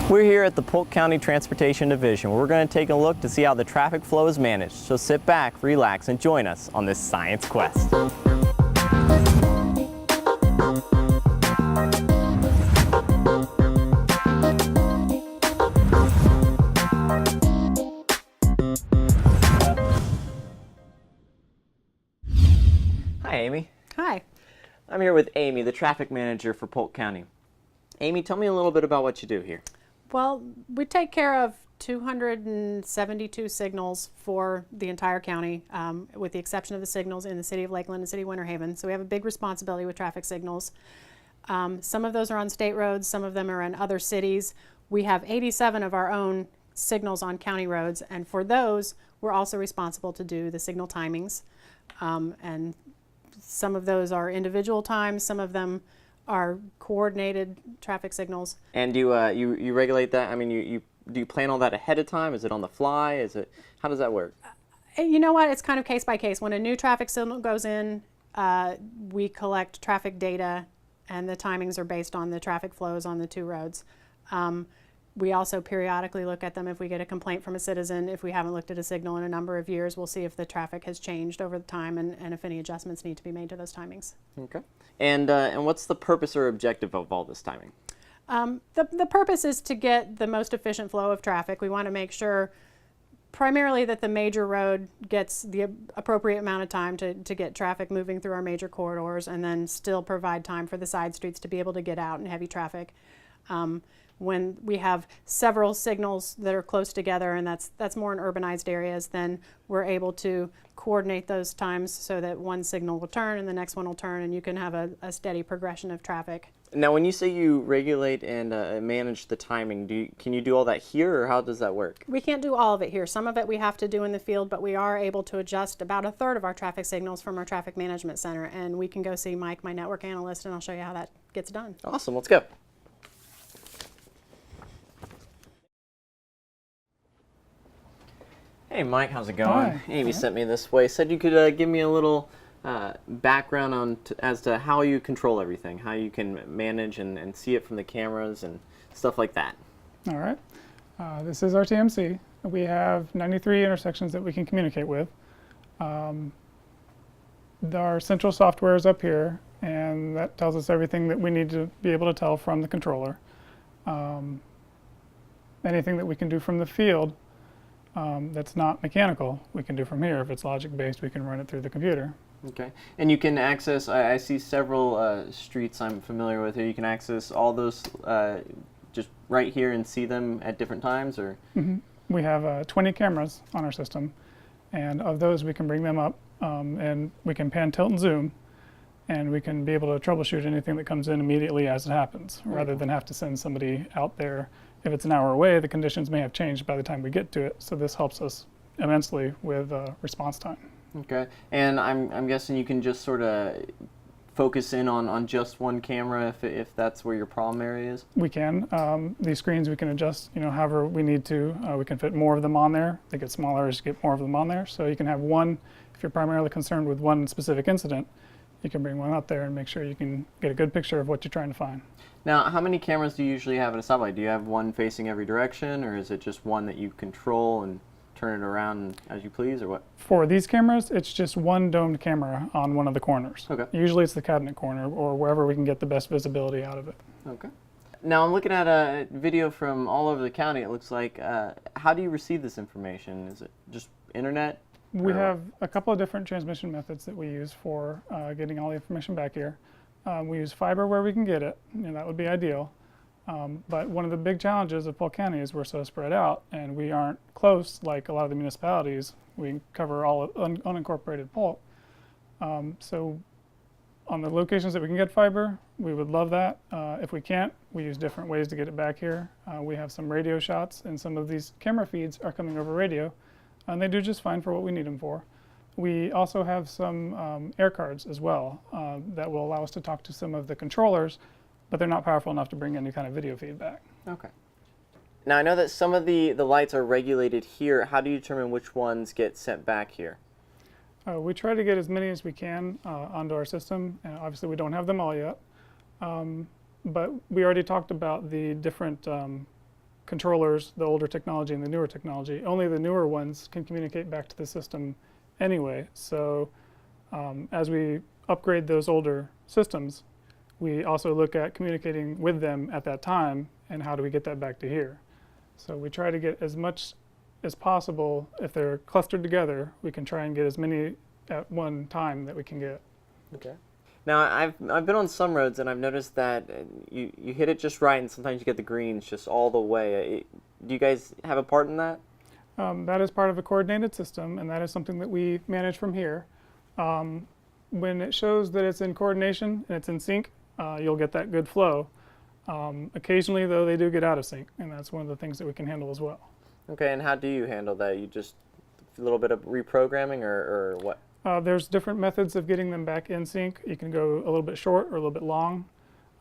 We're here at the Polk County Transportation Division. We're going to take a look to see how the traffic flow is managed. So sit back, relax, and join us on this science quest. Hi, Amy. Hi. I'm here with Amy, the traffic manager for Polk County. Amy, tell me a little bit about what you do here. Well, we take care of 272 signals for the entire county, with the exception of the signals in the city of Lakeland and city of Winter Haven. So we have a big responsibility with traffic signals. Some of those are on state roads, some of them are in other cities. We have 87 of our own signals on county roads, and for those, we're also responsible to do the signal timings. And some of those are individual times, some of them are coordinated traffic signals. And you regulate that? I mean, do you plan all that ahead of time? Is it on the fly? How does that work? You know what? It's kind of case by case. When a new traffic signal goes in, we collect traffic data, and the timings are based on the traffic flows on the two roads. We also periodically look at them if we get a complaint from a citizen. If we haven't looked at a signal in a number of years, we'll see if the traffic has changed over the time and if any adjustments need to be made to those timings. Okay. And what's the purpose or objective of all this timing? The purpose is to get the most efficient flow of traffic. We want to make sure primarily that the major road gets the appropriate amount of time to get traffic moving through our major corridors, and then still provide time for the side streets to be able to get out in heavy traffic. When we have several signals that are close together, and that's more in urbanized areas, then we're able to coordinate those times so that one signal will turn and the next one will turn, and you can have a steady progression of traffic. Now, when you say you regulate and manage the timing, can you do all that here, or how does that work? We can't do all of it here. Some of it we have to do in the field, but we are able to adjust about a third of our traffic signals from our traffic management center, and we can go see Mike, my network analyst, and I'll show you how that gets done. Awesome, let's go. Hey Mike, how's it going? Hi. Amy sent me this way. Said you could give me a little background as to how you control everything, how you can manage and see it from the cameras and stuff like that. All right. This is our TMC. We have 93 intersections that we can communicate with. Our central software is up here, and that tells us everything that we need to be able to tell from the controller. Anything that we can do from the field that's not mechanical, we can do from here. If it's logic-based, we can run it through the computer. Okay. And you can access, I see several streets I'm familiar with here. You can access all those just right here and see them at different times, or? Mm-hmm. We have 20 cameras on our system, and of those we can bring them up, and we can pan, tilt, and zoom, and we can be able to troubleshoot anything that comes in immediately as it happens, rather than have to send somebody out there. If it's an hour away, the conditions may have changed by the time we get to it, so this helps us immensely with response time. Okay, and I'm guessing you can just sort of focus in on just one camera if that's where your problem area is? We can. These screens we can adjust, however we need to. We can fit more of them on there. They get smaller as you get more of them on there. So you can have one, if you're primarily concerned with one specific incident, you can bring one up there and make sure you can get a good picture of what you're trying to find. Now, how many cameras do you usually have at a stoplight? Do you have one facing every direction, or is it just one that you control and turn it around as you please, or what? For these cameras, it's just one domed camera on one of the corners. Okay. Usually it's the cabinet corner or wherever we can get the best visibility out of it. Okay. Now I'm looking at a video from all over the county, it looks like. How do you receive this information? Is it just internet? We have a couple of different transmission methods that we use for getting all the information back here. We use fiber where we can get it, and that would be ideal. But one of the big challenges of Polk County is we're so spread out, and we aren't close like a lot of the municipalities. We cover all of unincorporated Polk. So on the locations that we can get fiber, we would love that. If we can't, we use different ways to get it back here. We have some radio shots, and some of these camera feeds are coming over radio, and they do just fine for what we need them for. We also have some air cards as well that will allow us to talk to some of the controllers, but they're not powerful enough to bring any kind of video feedback. Okay. Now I know that some of the lights are regulated here. How do you determine which ones get sent back here? We try to get as many as we can onto our system. Obviously we don't have them all yet, but we already talked about the different controllers, the older technology and the newer technology. Only the newer ones can communicate back to the system anyway. So as we upgrade those older systems, we also look at communicating with them at that time and how do we get that back to here. So we try to get as much as possible. If they're clustered together, we can try and get as many at one time that we can get. Okay. Now I've been on some roads and I've noticed that you hit it just right and sometimes you get the greens just all the way. Do you guys have a part in that? That is part of a coordinated system, and that is something that we manage from here. When it shows that it's in coordination and it's in sync, you'll get that good flow. Occasionally, though, they do get out of sync, and that's one of the things that we can handle as well. Okay, and how do you handle that? You just a little bit of reprogramming or what? There's different methods of getting them back in sync. You can go a little bit short or a little bit long.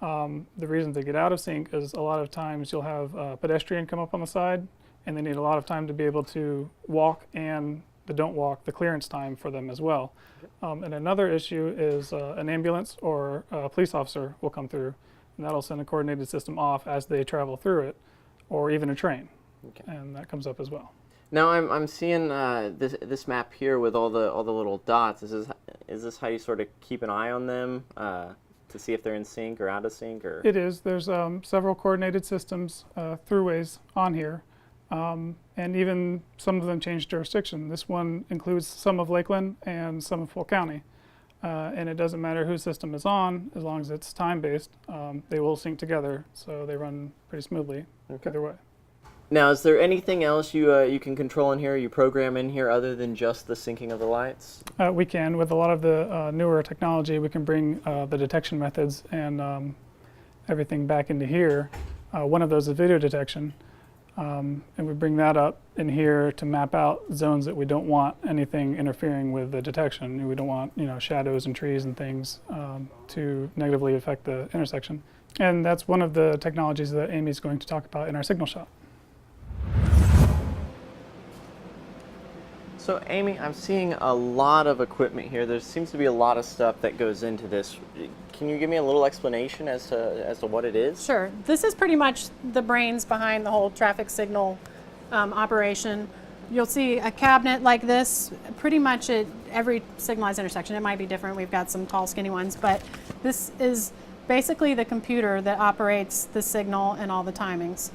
The reason they get out of sync is a lot of times you'll have a pedestrian come up on the side, and they need a lot of time to be able to walk, and the don't walk, the clearance time for them as well. And another issue is an ambulance or a police officer will come through, and that'll send a coordinated system off as they travel through it, or even a train, and that comes up as well. Now I'm seeing this map here with all the little dots. Is this how you sort of keep an eye on them to see if they're in sync or out of sync? Or it is. There's several coordinated systems, throughways on here, and even some of them change jurisdiction. This one includes some of Lakeland and some of Polk County, and it doesn't matter whose system is on as long as it's time-based. They will sync together, so they run pretty smoothly either way. Now, is there anything else you can control in here, you program in here, other than just the syncing of the lights? We can. With a lot of the newer technology, we can bring the detection methods and everything back into here. One of those is video detection, and we bring that up in here to map out zones that we don't want anything interfering with the detection. We don't want, shadows and trees and things to negatively affect the intersection. And that's one of the technologies that Amy's going to talk about in our signal shop. So Amy, I'm seeing a lot of equipment here. There seems to be a lot of stuff that goes into this. Can you give me a little explanation as to what it is? Sure. This is pretty much the brains behind the whole traffic signal operation. You'll see a cabinet like this pretty much at every signalized intersection. It might be different. We've got some tall, skinny ones, but this is basically the computer that operates the signal and all the timings.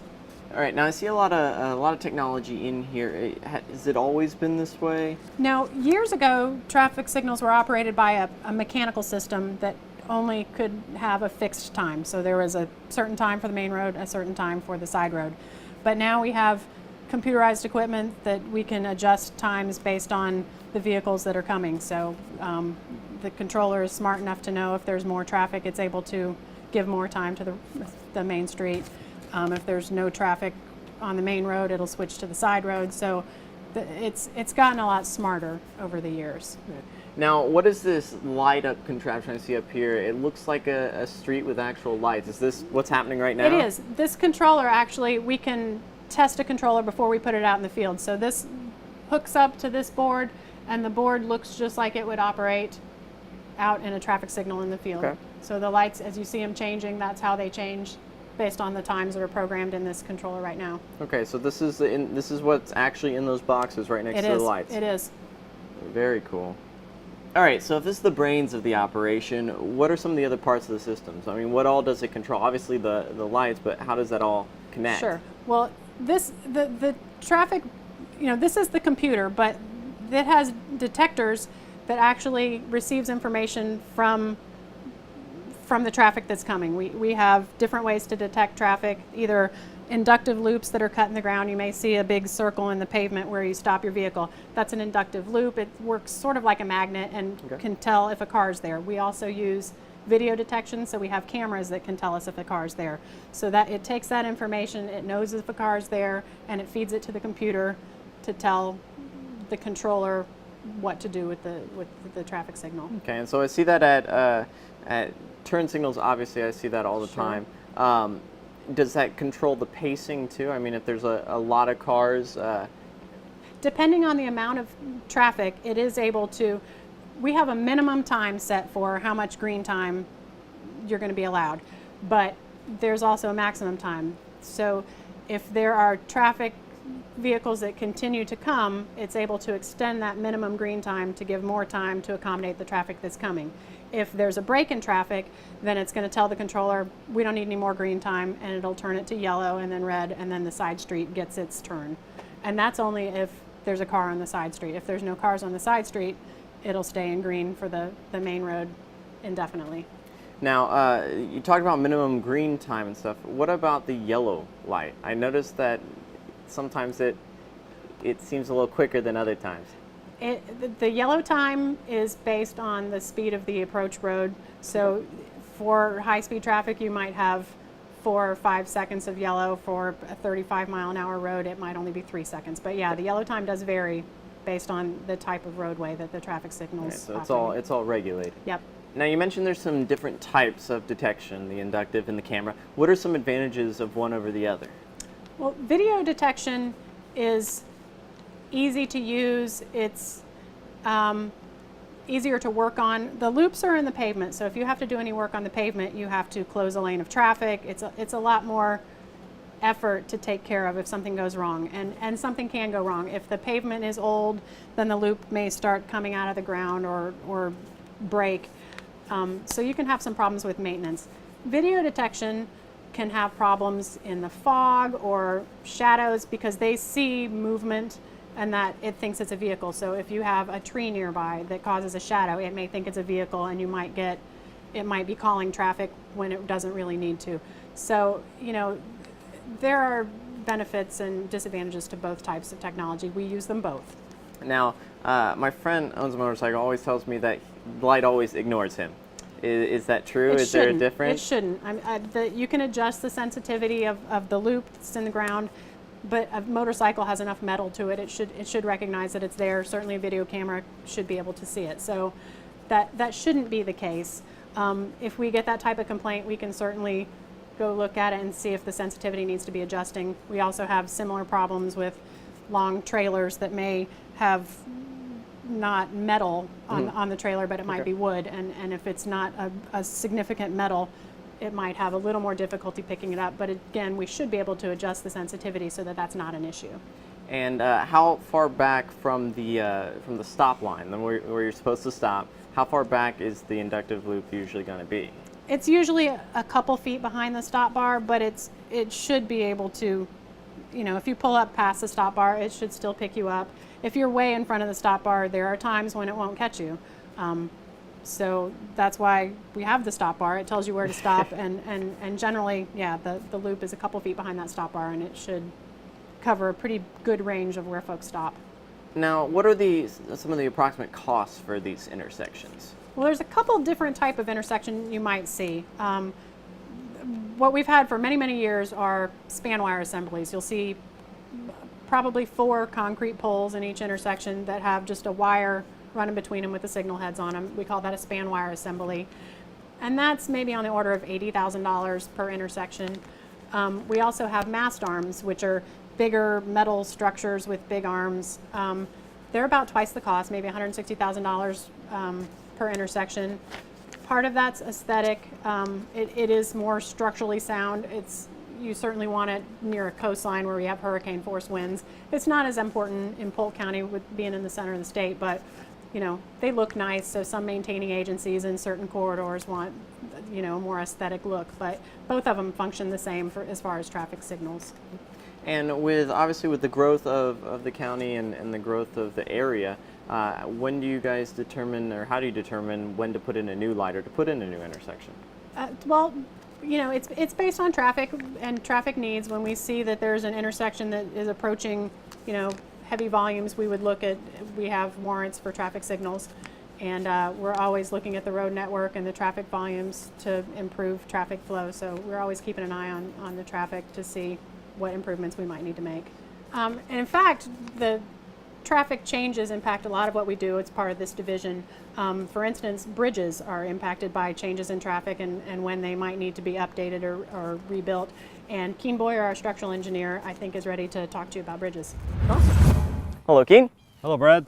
All right, now I see a lot of technology in here. Has it always been this way? Now, years ago, traffic signals were operated by a mechanical system that only could have a fixed time. So there was a certain time for the main road, a certain time for the side road. But now we have computerized equipment that we can adjust times based on the vehicles that are coming. So the controller is smart enough to know if there's more traffic, it's able to give more time to the main street. If there's no traffic on the main road, it'll switch to the side road. So it's gotten a lot smarter over the years. Now, what is this light up contraption I see up here? It looks like a street with actual lights. Is this what's happening right now? It is. This controller, actually, we can test a controller before we put it out in the field. So this hooks up to this board, and the board looks just like it would operate out in a traffic signal in the field. Okay. So the lights, as you see them changing, that's how they change based on the times that are programmed in this controller right now. Okay, so this is what's actually in those boxes right next to the lights. It is. Very cool. All right, so if this is the brains of the operation, what are some of the other parts of the systems? I mean, what all does it control? Obviously the lights, but how does that all connect? Sure. Well, the traffic, this is the computer, but it has detectors that actually receives information from the traffic that's coming. We have different ways to detect traffic, either inductive loops that are cut in the ground. You may see a big circle in the pavement where you stop your vehicle. That's an inductive loop. It works sort of like a magnet and can tell if a car's there. We also use video detection, so we have cameras that can tell us if a car's there. So that it takes that information, it knows if a car's there, and it feeds it to the computer to tell the controller what to do with the traffic signal. Okay, and so I see that at turn signals, obviously I see that all the time. Does that control the pacing too? I mean, if there's a lot of cars? Depending on the amount of traffic, it is able to, we have a minimum time set for how much green time you're going to be allowed, but there's also a maximum time. So If there are traffic vehicles that continue to come, it's able to extend that minimum green time to give more time to accommodate the traffic that's coming. If there's a break in traffic, then it's going to tell the controller, we don't need any more green time, and it'll turn it to yellow and then red, and then the side street gets its turn. And that's only if there's a car on the side street. If there's no cars on the side street, it'll stay in green for the main road indefinitely. Now, you talked about minimum green time and stuff. What about the yellow light? I noticed that sometimes it seems a little quicker than other times. The yellow time is based on the speed of the approach road. So for high-speed traffic, you might have 4 or 5 seconds of yellow. For a 35-mile-an-hour road, it might only be 3 seconds. But yeah, the yellow time does vary based on the type of roadway that the traffic signals. Okay, so it's all regulated. Yep. Now, you mentioned there's some different types of detection, the inductive and the camera. What are some advantages of one over the other? Well, video detection is easy to use. It's easier to work on. The loops are in the pavement, so if you have to do any work on the pavement, you have to close a lane of traffic. It's a lot more effort to take care of if something goes wrong, and something can go wrong. If the pavement is old, then the loop may start coming out of the ground or break. So you can have some problems with maintenance. Video detection can have problems in the fog or shadows because they see movement and that it thinks it's a vehicle. So if you have a tree nearby that causes a shadow, it may think it's a vehicle, and it might be calling traffic when it doesn't really need to. So, there are benefits and disadvantages to both types of technology. We use them both. Now, my friend owns a motorcycle, always tells me that light always ignores him. Is that true? Is there a difference? It shouldn't. You can adjust the sensitivity of the loop that's in the ground, but a motorcycle has enough metal to it. It should recognize that it's there. Certainly a video camera should be able to see it. So that shouldn't be the case. If we get that type of complaint, we can certainly go look at it and see if the sensitivity needs to be adjusting. We also have similar problems with long trailers that may have not metal on the trailer, but it might be wood, and if it's not a significant metal, it might have a little more difficulty picking it up. But again, we should be able to adjust the sensitivity so that that's not an issue. And how far back from the stop line, where you're supposed to stop, how far back is the inductive loop usually going to be? It's usually a couple feet behind the stop bar, but it should be able to, if you pull up past the stop bar, it should still pick you up. If you're way in front of the stop bar, there are times when it won't catch you. So that's why we have the stop bar. It tells you where to stop, and generally, yeah, the loop is a couple feet behind that stop bar, and it should cover a pretty good range of where folks stop. Now, what are some of the approximate costs for these intersections? Well, there's a couple different type of intersection you might see. What we've had for many, many years are span wire assemblies. You'll see probably 4 concrete poles in each intersection that have just a wire running between them with the signal heads on them. We call that a span wire assembly. And that's maybe on the order of $80,000 per intersection. We also have mast arms, which are bigger metal structures with big arms. They're about twice the cost, maybe $160,000 per intersection. Part of that's aesthetic. It is more structurally sound. You certainly want it near a coastline where we have hurricane force winds. It's not as important in Polk County with being in the center of the state, but they look nice. So some maintaining agencies in certain corridors want a more aesthetic look, but both of them function the same as far as traffic signals. And obviously with the growth of the county and the growth of the area, when do you guys determine, or how do you determine when to put in a new light or to put in a new intersection? Well, it's based on traffic and traffic needs. When we see that there's an intersection that is approaching, heavy volumes, we have warrants for traffic signals, and we're always looking at the road network and the traffic volumes to improve traffic flow. So we're always keeping an eye on the traffic to see what improvements we might need to make. And in fact, the traffic changes impact a lot of what we do. It's part of this division. For instance, bridges are impacted by changes in traffic and when they might need to be updated or rebuilt. And Kean Boyer, our structural engineer, I think is ready to talk to you about bridges. Awesome. Hello, Kean. Hello, Brad.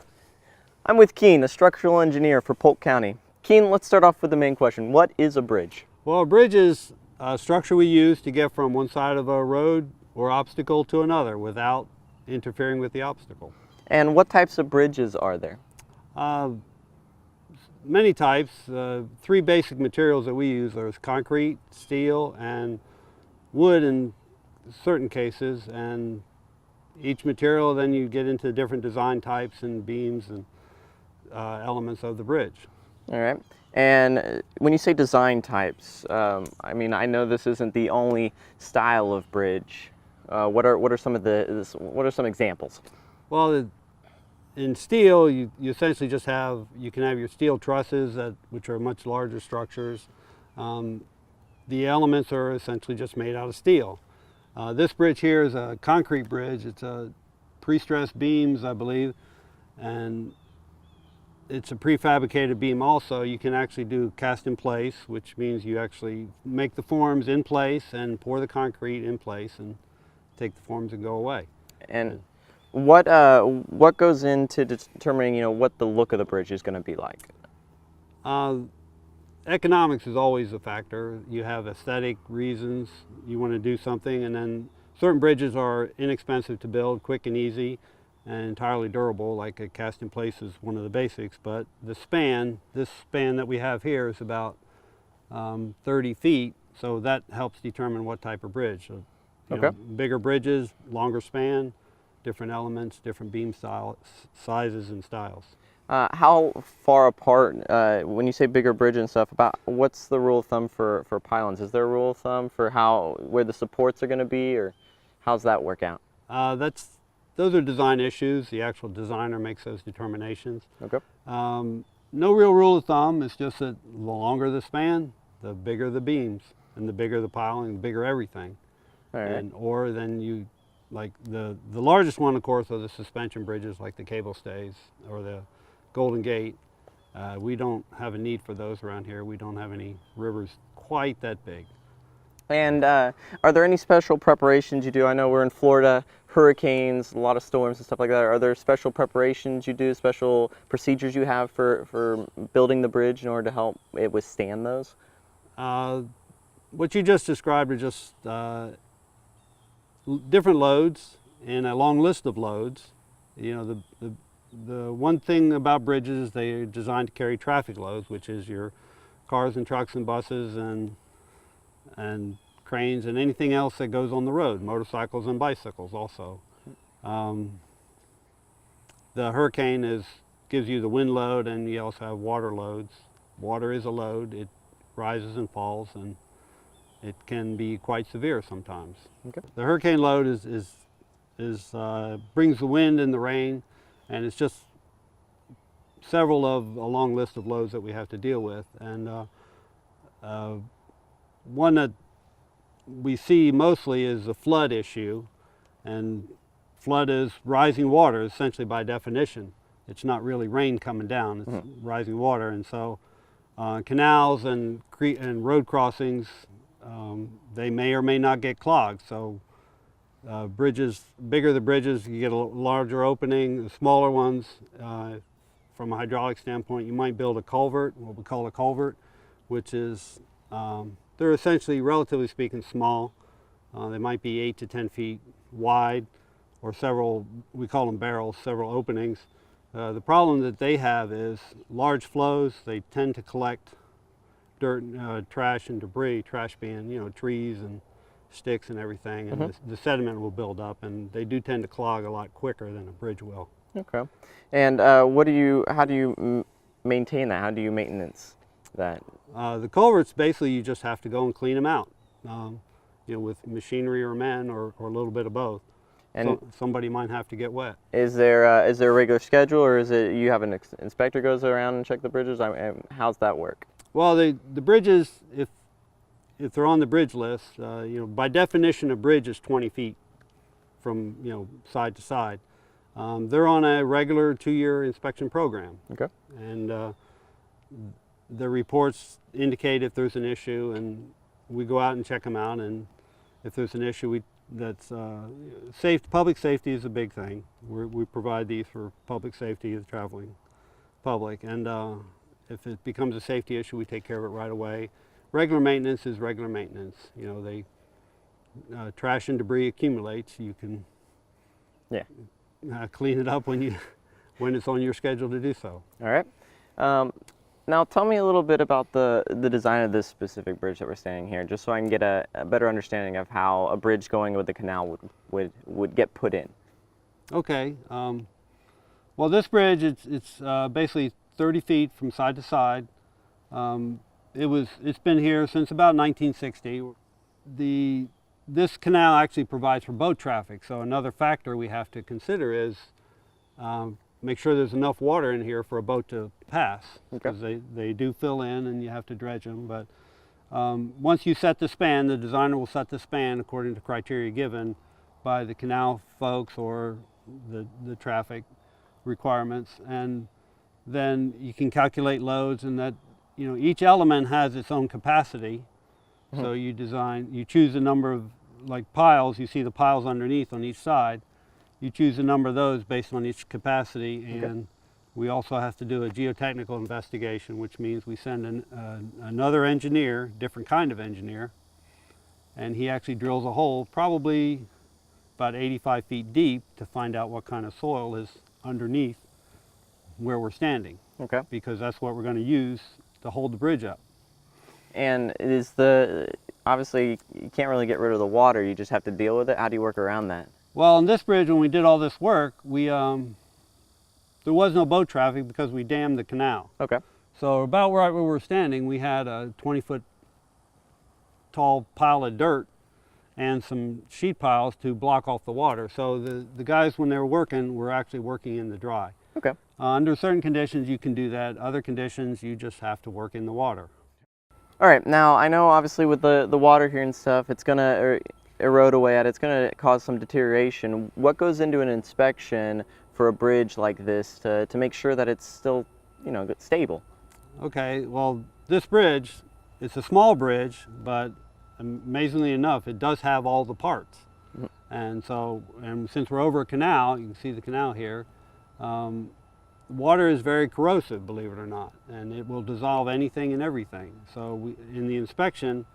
I'm with Kean, a structural engineer for Polk County. Kean, let's start off with the main question. What is a bridge? Well, a bridge is a structure we use to get from one side of a road or obstacle to another without interfering with the obstacle. And what types of bridges are there? Many types. Three basic materials that we use are concrete, steel, and wood in certain cases. And each material, then you get into different design types and beams and elements of the bridge. All right. And when you say design types, I mean, I know this isn't the only style of bridge. What are some of what are some examples? Well, in steel, you essentially just have, you can have your steel trusses, which are much larger structures. The elements are essentially just made out of steel. This bridge here is a concrete bridge. It's a pre-stressed beams, I believe, and it's a prefabricated beam also. You can actually do cast in place, which means you actually make the forms in place and pour the concrete in place and take the forms and go away. And what goes into determining what the look of the bridge is going to be like? Economics is always a factor. You have aesthetic reasons you want to do something, and then certain bridges are inexpensive to build, quick and easy, and entirely durable, like a cast in place is one of the basics. But the span, this span that we have here is about 30 feet, so that helps determine what type of bridge. So, bigger bridges, longer span, different elements, different beam sizes and styles. How far apart, when you say bigger bridge and stuff, what's the rule of thumb for pylons? Is there a rule of thumb for where the supports are going to be, or how's that work out? Those are design issues. The actual designer makes those determinations. Okay. No real rule of thumb. It's just that the longer the span, the bigger the beams, and the bigger the piling, the bigger everything. All right. Or then you, like the largest one, of course, are the suspension bridges, like the cable stays or the Golden Gate. We don't have a need for those around here. We don't have any rivers quite that big. And are there any special preparations you do? I know we're in Florida, hurricanes, a lot of storms and stuff like that. Are there special preparations you do, special procedures you have for building the bridge in order to help it withstand those? What you just described are just different loads and a long list of loads. The one thing about bridges, they're designed to carry traffic loads, which is your cars and trucks and buses and cranes and anything else that goes on the road, motorcycles and bicycles also. The hurricane gives you the wind load, and you also have water loads. Water is a load. It rises and falls, and it can be quite severe sometimes. Okay. The hurricane load brings the wind and the rain, and it's just several of a long list of loads that we have to deal with. And one that we see mostly is the flood issue. And flood is rising water, essentially, by definition. It's not really rain coming down, it's rising water. And so canals and road crossings, they may or may not get clogged. So bridges, bigger the bridges, you get a larger opening. The smaller ones, from a hydraulic standpoint, you might build a culvert, what we call a culvert, which is, they're essentially, relatively speaking, small. They might be 8 to 10 feet wide, or several, we call them barrels, several openings. The problem that they have is large flows. They tend to collect dirt, trash and debris, trash being, trees and sticks and everything, and the sediment will build up, and they do tend to clog a lot quicker than a bridge will. Okay. And how do you maintain that? How do you maintenance that? The culverts, basically, you just have to go and clean them out, with machinery or men, or a little bit of both. And somebody might have to get wet. Is there a regular schedule, or is it you have an inspector goes around and check the bridges? How's that work? Well, the bridges, if they're on the bridge list, by definition, a bridge is 20 feet from side to side. They're on a regular 2-year inspection program. Okay. And the reports indicate if there's an issue, and we go out and check them out. And if there's an issue, public safety is a big thing. We provide these for public safety of the traveling public. And if it becomes a safety issue, we take care of it right away. Regular maintenance is regular maintenance. trash and debris accumulates, you can Yeah. clean it up when it's on your schedule to do so. All right. Now tell me a little bit about the design of this specific bridge that we're standing here, just so I can get a better understanding of how a bridge going with the canal would get put in. Okay. Well, this bridge, it's basically 30 feet from side to side. It's been here since about 1960. This canal actually provides for boat traffic, so another factor we have to consider is make sure there's enough water in here for a boat to pass, because they do fill in and you have to dredge them. But once you set the span, the designer will set the span according to criteria given by the canal folks or the traffic requirements, and then you can calculate loads, and that, you know, each element has its own capacity. So you choose a number of, like piles, you see the piles underneath on each side. You choose a number of those based on each capacity, and we also have to do a geotechnical investigation, which means we send another engineer, different kind of engineer, and he actually drills a hole probably about 85 feet deep to find out what kind of soil is underneath where we're standing. Okay. Because that's what we're going to use to hold the bridge up. And obviously you can't really get rid of the water, you just have to deal with it. How do you work around that? Well, on this bridge, when we did all this work, there was no boat traffic because we dammed the canal. Okay. So about right where we're standing, we had a 20-foot tall pile of dirt and some sheet piles to block off the water. So the guys, when they were working, were actually working in the dry. Okay. Under certain conditions, you can do that. Other conditions, you just have to work in the water. All right, now I know obviously with the water here and stuff, it's gonna erode away at it, it's gonna cause some deterioration. What goes into an inspection for a bridge like this to make sure that it's still, you know, stable? Okay, well, this bridge, it's a small bridge, but amazingly enough, it does have all the parts. And since we're over a canal, you can see the canal here, water is very corrosive, believe it or not, and it will dissolve anything and everything. So in the inspection,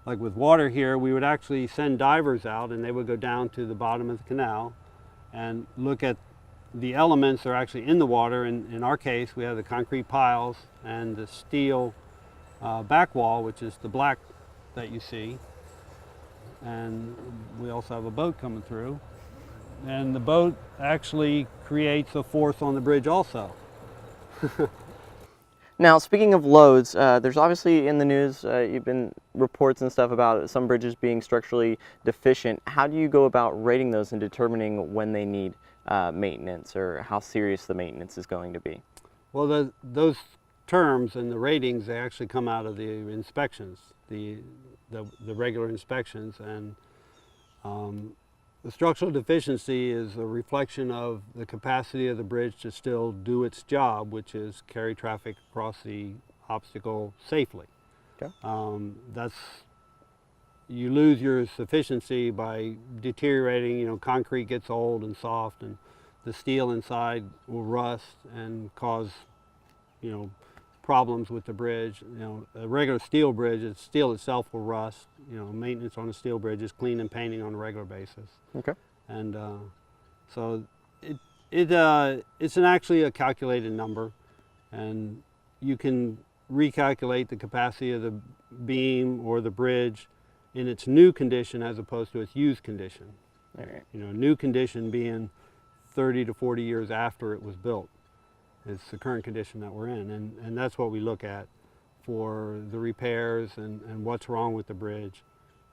like with water here, we would actually send divers out, and they would go down to the bottom of the canal and look at the elements that are actually in the water. In our case, we have the concrete piles and the steel back wall, which is the black that you see. And we also have a boat coming through. And the boat actually creates a force on the bridge also. Now, speaking of loads, there's obviously in the news, you've been reports and stuff about some bridges being structurally deficient. How do you go about rating those and determining when they need maintenance, or how serious the maintenance is going to be? Well, those terms and the ratings, they actually come out of the inspections, the regular inspections, and the structural deficiency is a reflection of the capacity of the bridge to still do its job, which is carry traffic across the obstacle safely. Okay. You lose your sufficiency by deteriorating. You know, concrete gets old and soft, and the steel inside will rust and cause, you know, problems with the bridge. You know, a regular steel bridge, the steel itself will rust. You know, maintenance on a steel bridge is clean and painting on a regular basis. Okay. And so it's actually a calculated number, and you can recalculate the capacity of the beam or the bridge in its new condition as opposed to its used condition. All right. You know, new condition being 30 to 40 years after it was built. It's the current condition that we're in, and that's what we look at for the repairs and what's wrong with the bridge,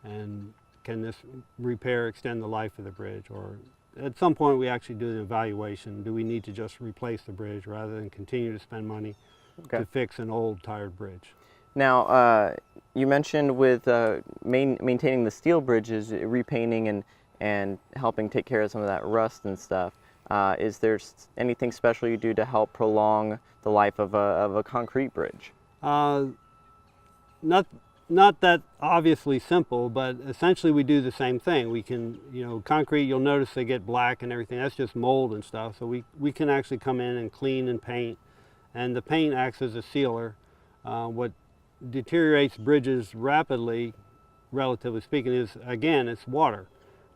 and can this repair extend the life of the bridge, or at some point we actually do an evaluation. Do we need to just replace the bridge rather than continue to spend money to fix an old tired bridge? Now, you mentioned with maintaining the steel bridges, repainting and helping take care of some of that rust and stuff. Is there anything special you do to help prolong the life of a concrete bridge? Not that obviously simple, but essentially we do the same thing. We can, you know, concrete, you'll notice they get black and everything. That's just mold and stuff. So we can actually come in and clean and paint, and the paint acts as a sealer. What deteriorates bridges rapidly relatively speaking, is, again, it's water,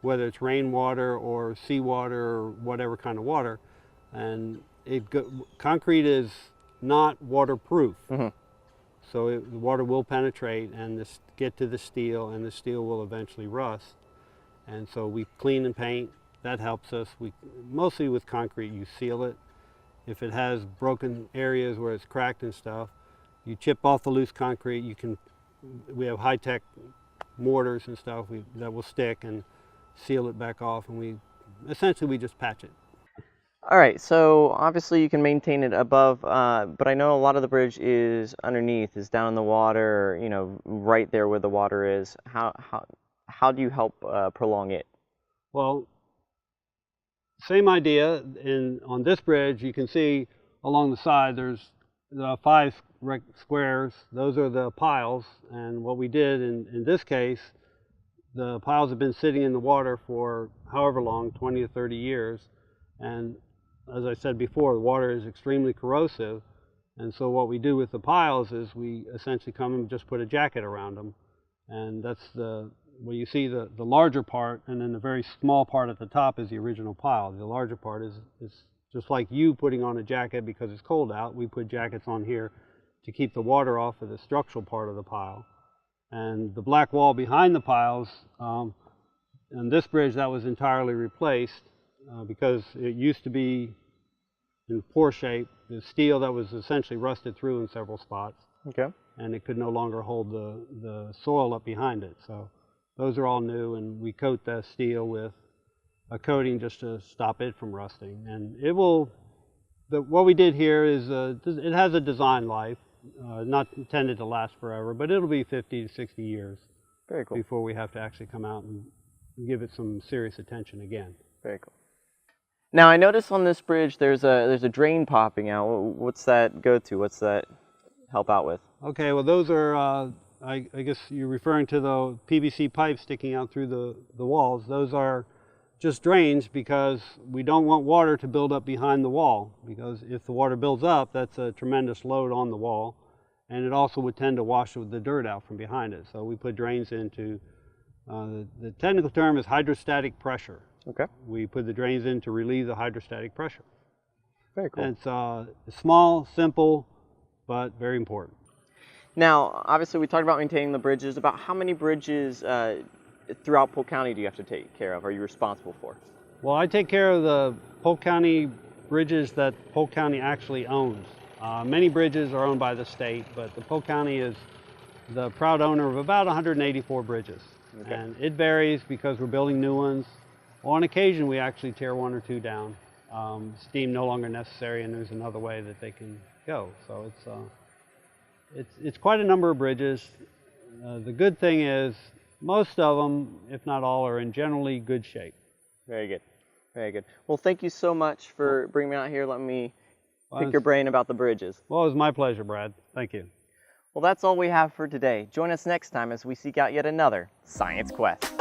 whether it's rainwater or seawater or whatever kind of water. And concrete is not waterproof. So the water will penetrate and get to the steel, and the steel will eventually rust. And so we clean and paint. That helps us. Mostly with concrete, you seal it. If it has broken areas where it's cracked and stuff, you chip off the loose concrete. We have high-tech mortars and stuff that will stick and seal it back off, and essentially we just patch it. All right, so obviously you can maintain it above, but I know a lot of the bridge is underneath, is down in the water, you know, right there where the water is. How do you help prolong it? Well, same idea. On this bridge, you can see along the side there's 5 squares. Those are the piles, and what we did in this case, the piles have been sitting in the water for however long, 20 or 30 years, and as I said before, the water is extremely corrosive, and so what we do with the piles is we essentially come and just put a jacket around them, and that's where you see the larger part, and then the very small part at the top is the original pile. The larger part is just like you putting on a jacket because it's cold out. We put jackets on here to keep the water off of the structural part of the pile. And the black wall behind the piles, on this bridge, that was entirely replaced because it used to be in poor shape. The steel that was essentially rusted through in several spots. Okay. And it could no longer hold the soil up behind it. So those are all new, and we coat the steel with a coating just to stop it from rusting. And what we did here is, it has a design life, not intended to last forever, but it'll be 50 to 60 years. Very cool. Before we have to actually come out and give it some serious attention again. Very cool. Now I noticed on this bridge there's a drain popping out. What's that go to? What's that help out with? Okay, well those are, I guess you're referring to the PVC pipes sticking out through the walls. Those are just drains because we don't want water to build up behind the wall, because if the water builds up, that's a tremendous load on the wall, and it also would tend to wash the dirt out from behind it. So we put drains into, the technical term is hydrostatic pressure. Okay. We put the drains in to relieve the hydrostatic pressure. Very cool. And it's small, simple, but very important. Now, obviously we talked about maintaining the bridges. About how many bridges throughout Polk County do you have to take care of? Are you responsible for? Well, I take care of the Polk County bridges that Polk County actually owns. Many bridges are owned by the state, but the Polk County is the proud owner of about 184 bridges. Okay. And it varies because we're building new ones. On occasion, we actually tear 1 or 2 down. Steam no longer necessary, and there's another way that they can go. So it's quite a number of bridges. The good thing is most of them, if not all, are in generally good shape. Very good. Very good. Well, thank you so much for bringing me out here. Let me pick your brain about the bridges. Well, it was my pleasure, Brad. Thank you. Well, that's all we have for today. Join us next time as we seek out yet another Science Quest.